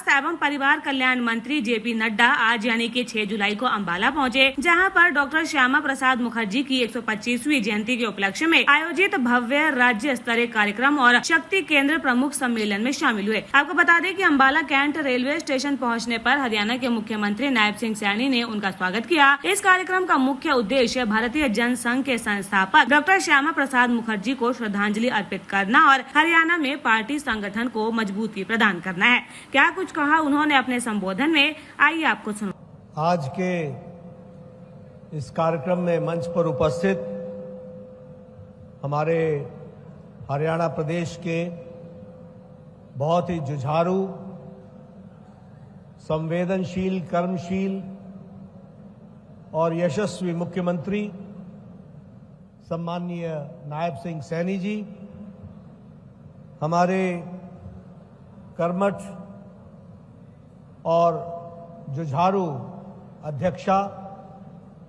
स्वास्थ्य एवं परिवार कल्याण मंत्री जेपी नड्डा आज यानी कि 6 जुलाई को अम्बाला पहुंचे, जहां पर डॉक्टर श्यामा प्रसाद मुखर्जी की 125वीं जयंती के उपलक्ष्य में आयोजित भव्य राज्य स्तरीय कार्यक्रम और शक्ति केंद्र प्रमुख सम्मेलन में शामिल हुए। आपको बता दें कि अम्बाला कैंट रेलवे स्टेशन पहुंचने पर हरियाणा के मुख्यमंत्री नायब सिंह सैनी ने उनका स्वागत किया। इस कार्यक्रम का मुख्य उद्देश्य भारतीय जनसंघ के संस्थापक डॉक्टर श्यामा प्रसाद मुखर्जी को श्रद्धांजलि अर्पित करना और हरियाणा में पार्टी संगठन को मजबूती प्रदान करना है। क्या कुछ कहा उन्होंने अपने संबोधन में, आइए आपको सुनो। आज के इस कार्यक्रम में मंच पर उपस्थित हमारे हरियाणा प्रदेश के बहुत ही जुझारू, संवेदनशील, कर्मशील और यशस्वी मुख्यमंत्री सम्माननीय नायब सिंह सैनी जी, हमारे कर्मठ और जुझारू अध्यक्षा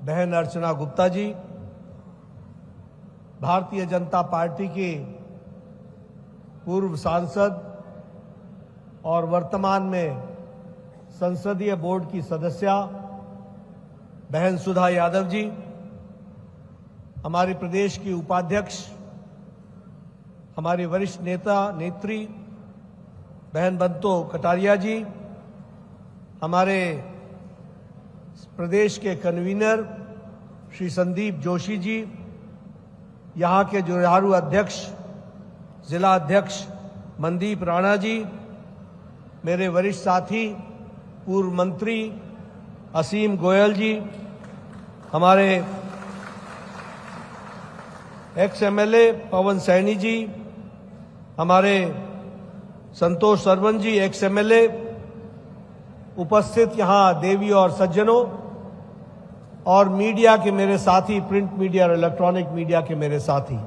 बहन अर्चना गुप्ता जी, भारतीय जनता पार्टी के पूर्व सांसद और वर्तमान में संसदीय बोर्ड की सदस्या बहन सुधा यादव जी, हमारे प्रदेश की उपाध्यक्ष, हमारे वरिष्ठ नेता नेत्री बहन बंतो कटारिया जी, हमारे प्रदेश के कन्वीनर श्री संदीप जोशी जी, यहाँ के जुझारू अध्यक्ष जिला अध्यक्ष मनदीप राणा जी, मेरे वरिष्ठ साथी पूर्व मंत्री असीम गोयल जी, हमारे एक्स एमएलए पवन सैनी जी, हमारे संतोष सरवन जी एक्स एमएलए, उपस्थित यहाँ देवी और सज्जनों और मीडिया के मेरे साथी, प्रिंट मीडिया और इलेक्ट्रॉनिक मीडिया के मेरे साथी,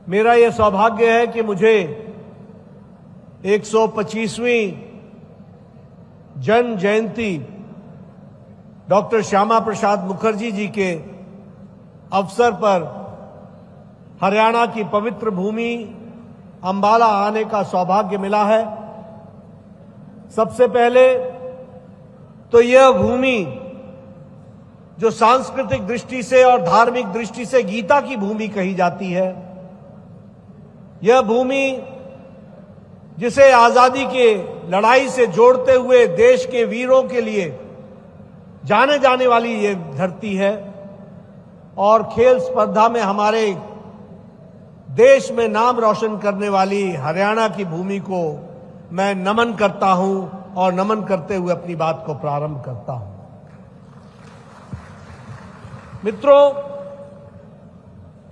मेरा यह सौभाग्य है कि मुझे 125वीं जन्म जयंती डॉक्टर श्यामा प्रसाद मुखर्जी जी के अवसर पर हरियाणा की पवित्र भूमि अम्बाला आने का सौभाग्य मिला है। सबसे पहले तो यह भूमि जो सांस्कृतिक दृष्टि से और धार्मिक दृष्टि से गीता की भूमि कही जाती है, यह भूमि जिसे आजादी के लड़ाई से जोड़ते हुए देश के वीरों के लिए जाने जाने वाली ये धरती है और खेल स्पर्धा में हमारे देश में नाम रोशन करने वाली हरियाणा की भूमि को मैं नमन करता हूं और नमन करते हुए अपनी बात को प्रारंभ करता हूं। मित्रों,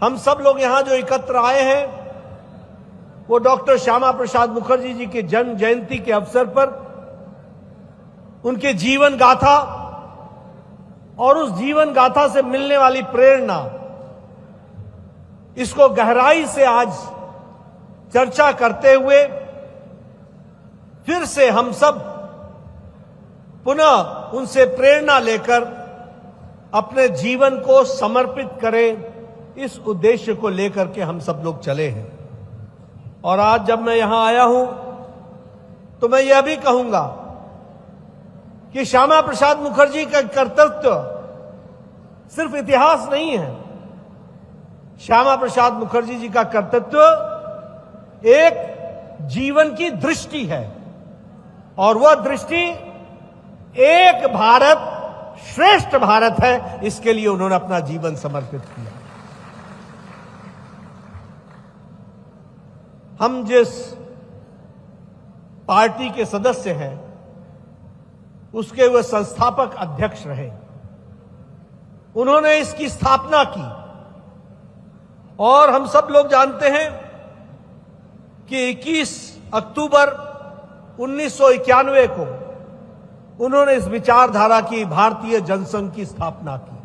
हम सब लोग यहां जो एकत्र आए हैं वो डॉक्टर श्यामा प्रसाद मुखर्जी जी के जन्म जयंती के अवसर पर उनके जीवन गाथा और उस जीवन गाथा से मिलने वाली प्रेरणा, इसको गहराई से आज चर्चा करते हुए फिर से हम सब पुनः उनसे प्रेरणा लेकर अपने जीवन को समर्पित करें, इस उद्देश्य को लेकर के हम सब लोग चले हैं। और आज जब मैं यहां आया हूं तो मैं यह भी कहूंगा कि श्यामा प्रसाद मुखर्जी का कर्तृत्व सिर्फ इतिहास नहीं है। श्यामा प्रसाद मुखर्जी जी का कर्तृत्व एक जीवन की दृष्टि है और वह दृष्टि एक भारत श्रेष्ठ भारत है। इसके लिए उन्होंने अपना जीवन समर्पित किया। हम जिस पार्टी के सदस्य हैं उसके वे संस्थापक अध्यक्ष रहे, उन्होंने इसकी स्थापना की और हम सब लोग जानते हैं कि 21 अक्टूबर 1991 को उन्होंने इस विचारधारा की भारतीय जनसंघ की स्थापना की।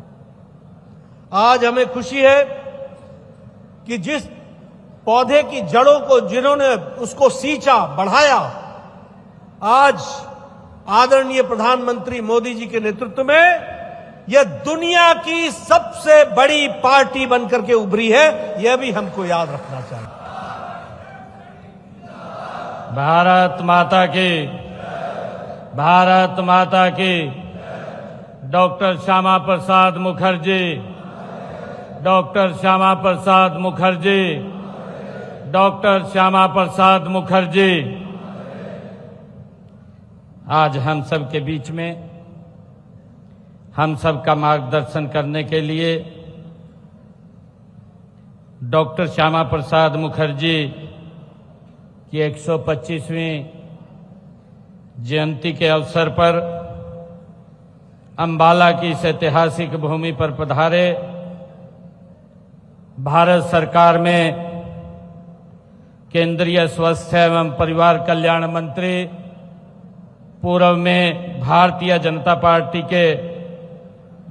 आज हमें खुशी है कि जिस पौधे की जड़ों को जिन्होंने उसको सींचा, बढ़ाया, आज आदरणीय प्रधानमंत्री मोदी जी के नेतृत्व में यह दुनिया की सबसे बड़ी पार्टी बनकर के उभरी है, यह भी हमको याद रखना चाहिए। भारत माता की भारत माता की। Doctor Shyama Prasad Mukherjee, doctor Shyama Prasad Mukherjee, doctor Shyama Prasad Mukherjee. आज हम सब के बीच में हम सब का मार्गदर्शन करने के लिए डॉक्टर श्यामा प्रसाद मुखर्जी की 125वीं जयंती के अवसर पर अंबाला की इस ऐतिहासिक भूमि पर पधारे। भारत सरकार में केंद्रीय स्वास्थ्य एवं परिवार कल्याण मंत्री, पूर्व में भारतीय जनता पार्टी के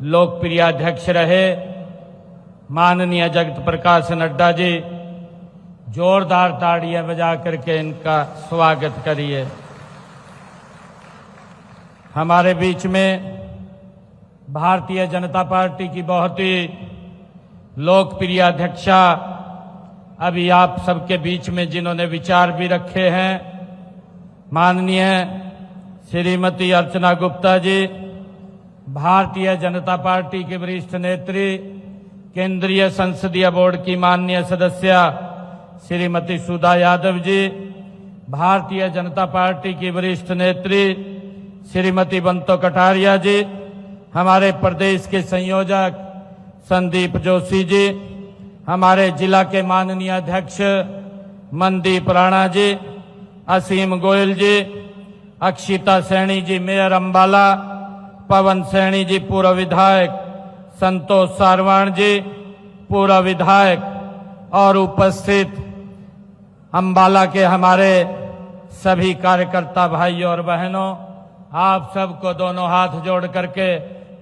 लोकप्रिय अध्यक्ष रहे माननीय जगत प्रकाश नड्डा जी, जोरदार ताड़ियां बजा करके इनका स्वागत करिए। हमारे बीच में भारतीय जनता पार्टी की बहुत ही लोकप्रिय अध्यक्षा, अभी आप सबके बीच में जिन्होंने विचार भी रखे हैं, माननीय श्रीमती अर्चना गुप्ता जी, भारतीय जनता पार्टी के वरिष्ठ नेत्री, केंद्रीय संसदीय बोर्ड की माननीय सदस्य श्रीमती सुधा यादव जी, भारतीय जनता पार्टी की वरिष्ठ नेत्री श्रीमती बंतो कटारिया जी, हमारे प्रदेश के संयोजक संदीप जोशी जी, हमारे जिला के माननीय अध्यक्ष मनदीप राणा जी, असीम गोयल जी, अक्षिता सैनी जी मेयर अंबाला, पवन सैनी जी पूर्व विधायक, संतोष सारवाण जी पूर्व विधायक और उपस्थित अंबाला के हमारे सभी कार्यकर्ता भाई और बहनों, आप सबको दोनों हाथ जोड़ करके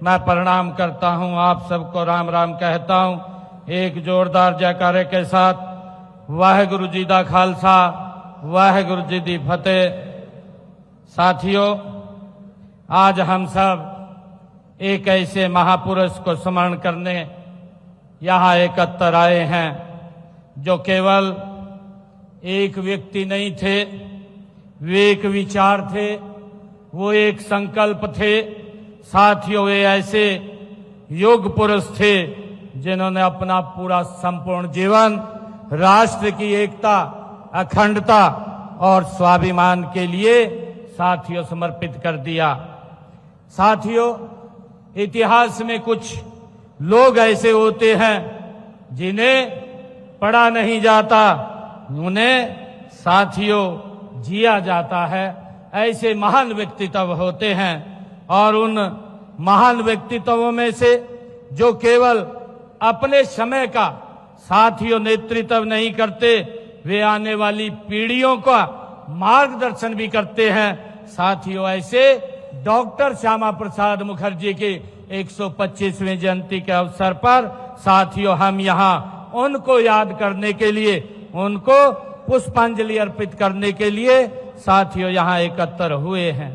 मैं प्रणाम करता हूं। आप सबको राम राम कहता हूं। एक जोरदार जयकारे के साथ वाहेगुरु जी दा खालसा, वाहेगुरु जी दी फतेह। साथियों, आज हम सब एक ऐसे महापुरुष को स्मरण करने यहाँ एकत्र आए हैं जो केवल एक व्यक्ति नहीं थे, वे एक विचार थे, वो एक संकल्प थे। साथियों, वे ऐसे योग पुरुष थे जिन्होंने अपना पूरा संपूर्ण जीवन राष्ट्र की एकता, अखंडता और स्वाभिमान के लिए साथियों समर्पित कर दिया। साथियों, इतिहास में कुछ लोग ऐसे होते हैं जिन्हें पढ़ा नहीं जाता, उन्हें साथियों जिया जाता है। ऐसे महान व्यक्तित्व होते हैं और उन महान व्यक्तित्वों में से जो केवल अपने समय का साथियों नेतृत्व नहीं करते, वे आने वाली पीढ़ियों का मार्गदर्शन भी करते हैं। साथियों, ऐसे डॉक्टर श्यामा प्रसाद मुखर्जी की 125वीं जयंती के अवसर पर साथियों हम यहाँ उनको याद करने के लिए, उनको पुष्पांजलि अर्पित करने के लिए साथियों यहाँ एकत्र हुए हैं।